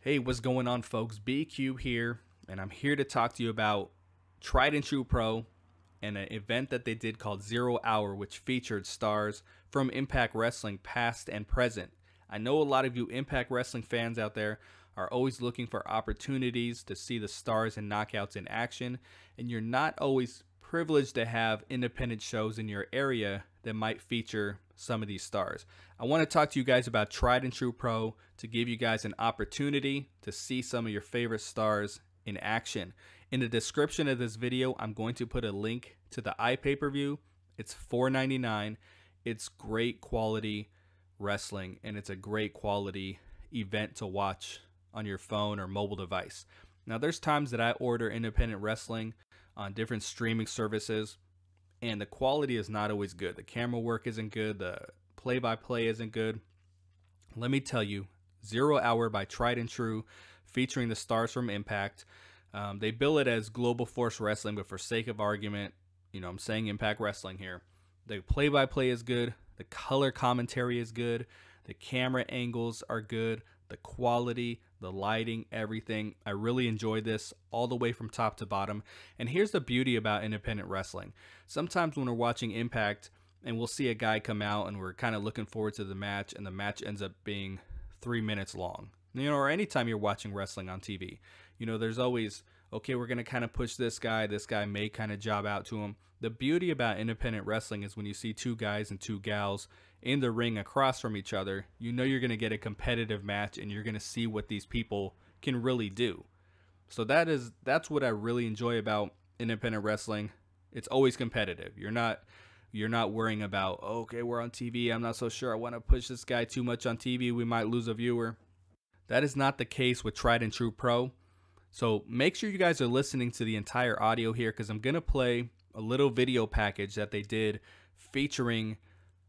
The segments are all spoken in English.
Hey, what's going on, folks? BQ here, and I'm here to talk to you about Tried and True Pro and an event that they did called 0 Hour, which featured stars from Impact Wrestling past and present. I know a lot of you Impact Wrestling fans out there are always looking for opportunities to see the stars and knockouts in action, and you're not always privileged to have independent shows in your area that might feature some of these stars. I want to talk to you guys about Tried and True Pro to give you guys an opportunity to see some of your favorite stars in action. In the description of this video, I'm going to put a link to the iPay-per-view. It's $4.99. It's great quality wrestling, and it's a great quality event to watch on your phone or mobile device. Now, there's times that I order independent wrestling on different streaming services, and the quality is not always good. The camera work isn't good. The play-by-play isn't good. Let me tell you, 0 Hour by Tried and True, featuring the stars from Impact. They bill it as Global Force Wrestling, but for sake of argument, I'm saying Impact Wrestling here. The play-by-play is good. The color commentary is good. The camera angles are good. The quality, the lighting, everything. I really enjoyed this all the way from top to bottom. And here's the beauty about independent wrestling. Sometimes when we're watching Impact and we'll see a guy come out and we're kind of looking forward to the match, and the match ends up being 3 minutes long. Or anytime you're watching wrestling on TV, there's always, okay, we're going to kind of push this guy may kind of job out to him. The beauty about independent wrestling is when you see two guys and two gals in the ring across from each other, you're going to get a competitive match, and you're going to see what these people can really do. So that's what I really enjoy about independent wrestling. It's always competitive. You're not worrying about, okay, we're on TV, I'm not so sure I want to push this guy too much on TV, we might lose a viewer. That is not the case with Tried and True Pro. So make sure you guys are listening to the entire audio here, because I'm going to play a little video package that they did featuring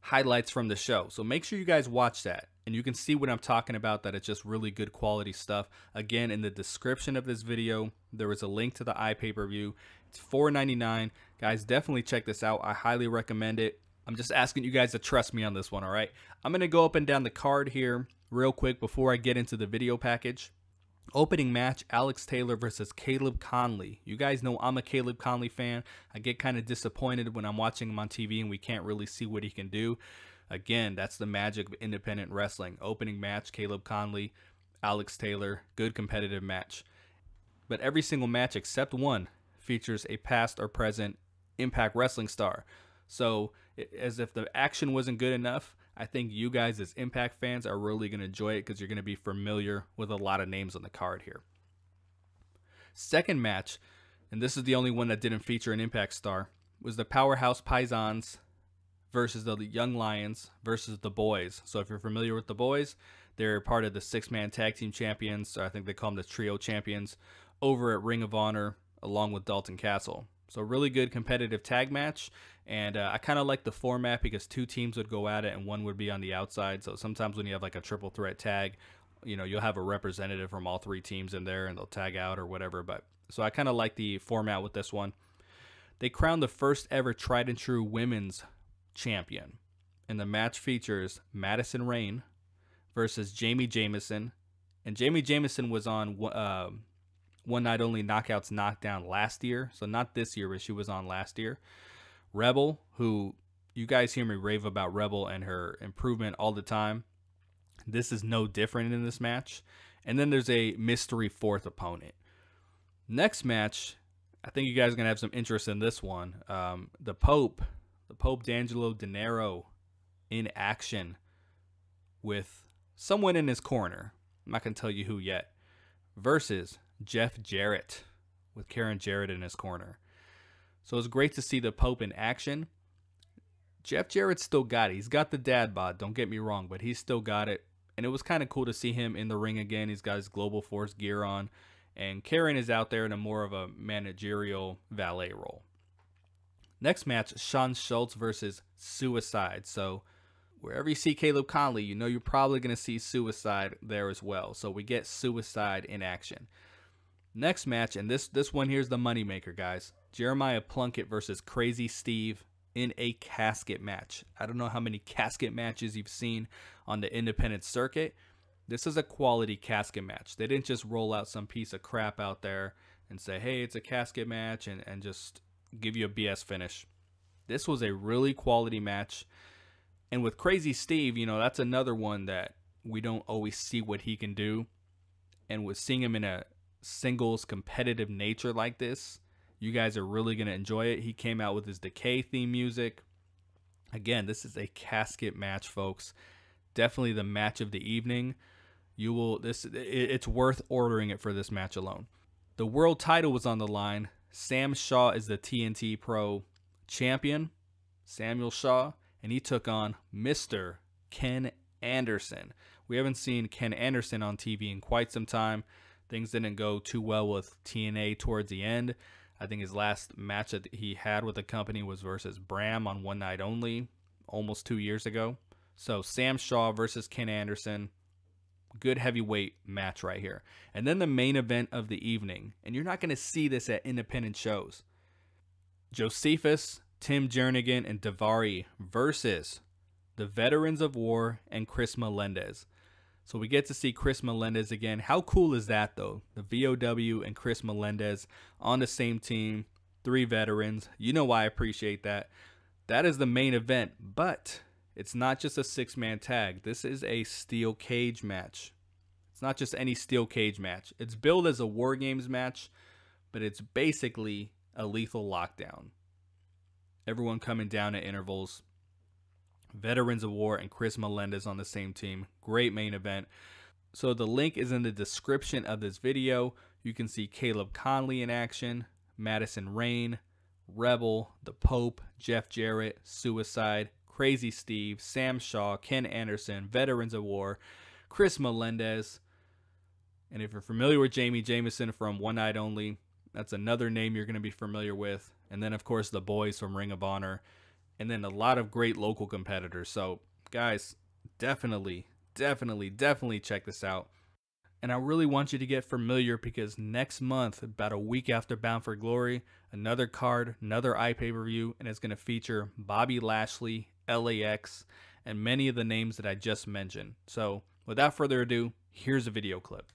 highlights from the show. So make sure you guys watch that, and you can see what I'm talking about, that it's just really good quality stuff. Again, in the description of this video, there is a link to the iPay-per-view. It's $4.99. Guys, definitely check this out. I highly recommend it. I'm just asking you guys to trust me on this one, all right? I'm going to go up and down the card here real quick before I get into the video package. Opening match, Alex Taylor versus Caleb Konley. You guys know I'm a Caleb Konley fan. I get kind of disappointed when I'm watching him on TV and we can't really see what he can do. Again, that's the magic of independent wrestling. Opening match, Caleb Konley, Alex Taylor, good competitive match. But every single match except one features a past or present Impact Wrestling star. So, as if the action wasn't good enough, I think you guys as Impact fans are really going to enjoy it, because you're going to be familiar with a lot of names on the card here. Second match, and this is the only one that didn't feature an Impact star, was the Powerhouse Paisans versus the Young Lions versus the Boys. So if you're familiar with the Boys, they're part of the 6-man tag team champions, or I think they call them the trio champions, over at Ring of Honor along with Dalton Castle. So really good competitive tag match, and I kind of like the format because two teams would go at it and one would be on the outside. So sometimes when you have like a triple threat tag, you'll have a representative from all three teams in there and they'll tag out or whatever. But so I kind of like the format with this one. They crowned the first ever Tried and True Women's Champion, and the match features Madison Rayne versus Jayme Jameson, and Jayme Jameson was on One Night Only Knockouts Knockdown last year. So not this year, but she was on last year. Rebel, who you guys hear me rave about Rebel and her improvement all the time. This is no different in this match. And then there's a mystery fourth opponent. Next match, I think you guys are going to have some interest in this one. The Pope D'Angelo Dinero in action with someone in his corner. I'm not going to tell you who yet. Versus Jeff Jarrett, with Karren Jarrett in his corner. So it's great to see the Pope in action. Jeff Jarrett still got it. He's got the dad bod, don't get me wrong, but he's still got it. And it was kind of cool to see him in the ring again. He's got his Global Force gear on. And Karren is out there in a more of a managerial valet role. Next match, Shawn Shultz versus Suicide. So wherever you see Caleb Konley, you're probably going to see Suicide there as well. So we get Suicide in action. Next match, and this one here's the moneymaker, guys. Jerimiah Plunkett versus Crazy Steve in a casket match. I don't know how many casket matches you've seen on the independent circuit, This is a quality casket match. They didn't just roll out some piece of crap out there and say, hey, it's a casket match, and just give you a BS finish. This was a really quality match. And with Crazy Steve, you know, that's another one that we don't always see what he can do. And with seeing him in a singles competitive nature like this, you guys are really going to enjoy it. He came out with his Decay theme music. Again, this is a casket match, folks. Definitely the match of the evening. It's worth ordering it for this match alone. The world title was on the line. Sam Shaw is the TNT Pro champion, Samuel Shaw, and he took on Mr. Ken Anderson. We haven't seen Ken Anderson on TV in quite some time. Things didn't go too well with TNA towards the end. I think his last match that he had with the company was versus Bram on One Night Only almost 2 years ago. So Sam Shaw versus Ken Anderson. Good heavyweight match right here. And then the main event of the evening. And you're not going to see this at independent shows. Jocephus, Tim Jernigan, and Daviari versus the Veterans of War and Chris Melendez. So we get to see Chris Melendez again. How cool is that, though? The VOW and Chris Melendez on the same team. 3 veterans. You know why I appreciate that. That is the main event. But it's not just a 6-man tag. This is a steel cage match. It's not just any steel cage match. It's billed as a War Games match, but it's basically a lethal lockdown. Everyone coming down at intervals. Veterans of War and Chris Melendez on the same team. Great main event. So the link is in the description of this video. You can see Caleb Konley in action, Madison Rayne, Rebel, The Pope, Jeff Jarrett, Suicide, Crazy Steve, Sam Shaw, Ken Anderson, Veterans of War, Chris Melendez. And if you're familiar with Jameson from One Night Only, that's another name you're going to be familiar with. And then, of course, the boys from Ring of Honor. And then a lot of great local competitors. So, guys, definitely check this out. And I really want you to get familiar because next month, about a week after Bound for Glory, another card, another iPay-per-view, and it's going to feature Bobby Lashley, LAX, and many of the names that I just mentioned. So, without further ado, here's a video clip.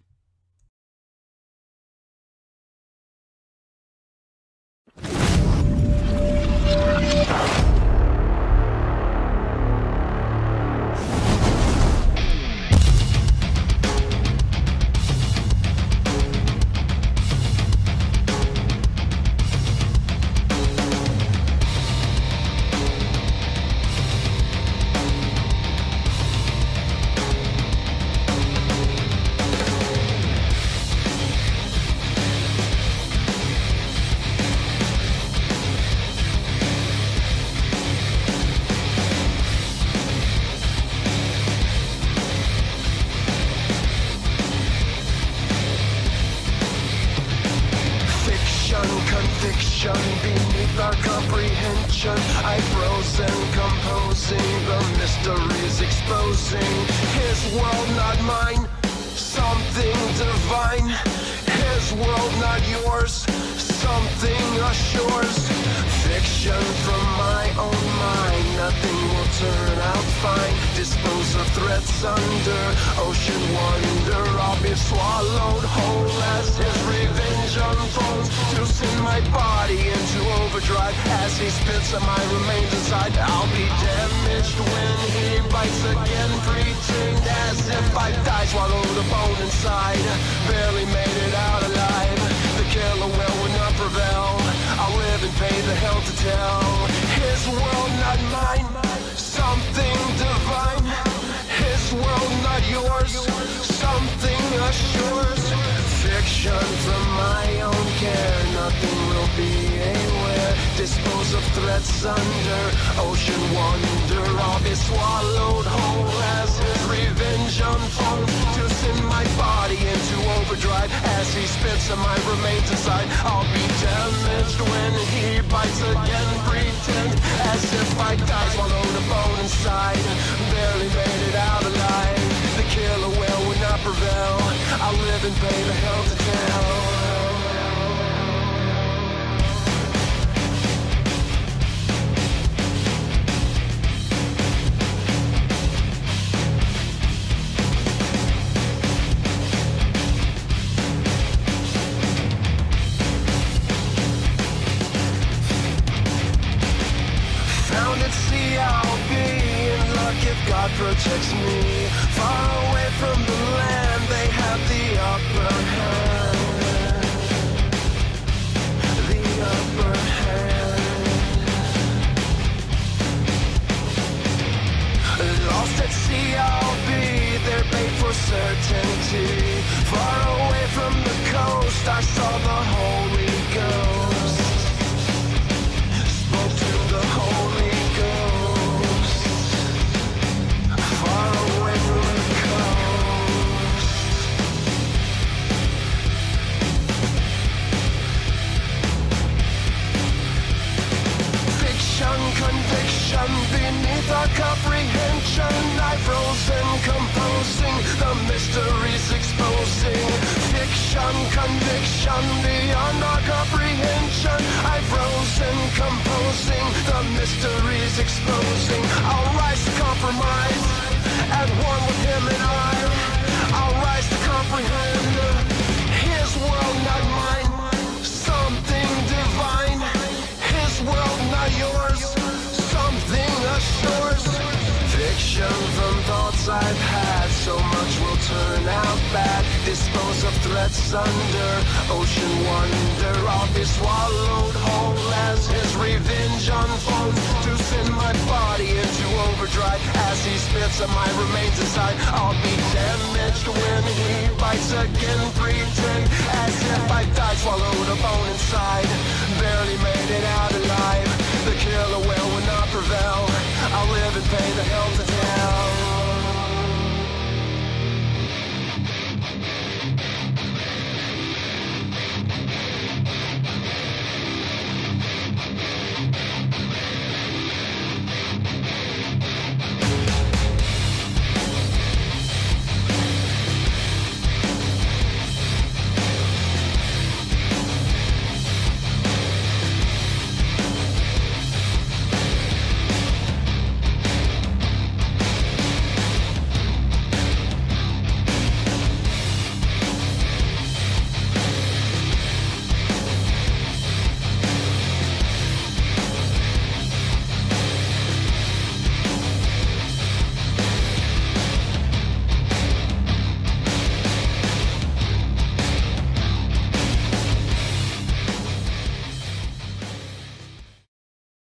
Beneath our comprehension, I froze and composing the mysteries, exposing his world, not mine. Something divine, his world, not yours. Something assures fiction from my own mind. Nothing will turn out fine. Dispose of threats under ocean wonder. I'll be swallowed whole as his revenge unfolds. To send my body into overdrive as he spits on my remains inside. I'll be damaged when he bites again. Pretend as if I died, swallowed a bone inside. Barely made it out alive. The killer will not prevail. I'll live and pay the hell to tell. His world, not mine. Something divine. His world, not yours. Something assures fiction from my own care. Nothing will be anywhere. Dispose of threats under ocean wonder. I'll be swallowed whole as his revenge unfolds. To send my body into overdrive as he spits on my remains inside. I'll be damaged when he bites again. Pretend as if I die, swallowed a bone inside. Barely made it out alive. The killer will not prevail. I'll live and pay the hell to tell. God protects me. Far away from the land, they have the upper hand. The upper hand. Lost at sea I'll be, their bait for certainty. Far away from the coast, I saw the Holy Ghost. Spoke to the Holy Ghost. Far away from the coast. Fiction, conviction, beneath our comprehension. I frozen, composing, the mysteries exposing. Fiction, conviction, beyond our comprehension. I frozen, composing, the mysteries exposing. I'll rise to compromise, at one with him and I'll rise to comprehend his world, not mine. Something divine, his world, not yours. Something assures. Fiction from thoughts I've had, so much will turn out bad. Dispose of threats under ocean wonder. I'll be swallowed whole as his revenge unfolds. To send my body into overdrive as he spits on my remains inside. I'll be damaged when he bites again. Pretend as if I died, swallowed a bone inside. Barely made it out alive. The killer whale will not prevail. I'll live and pay the hell to tell.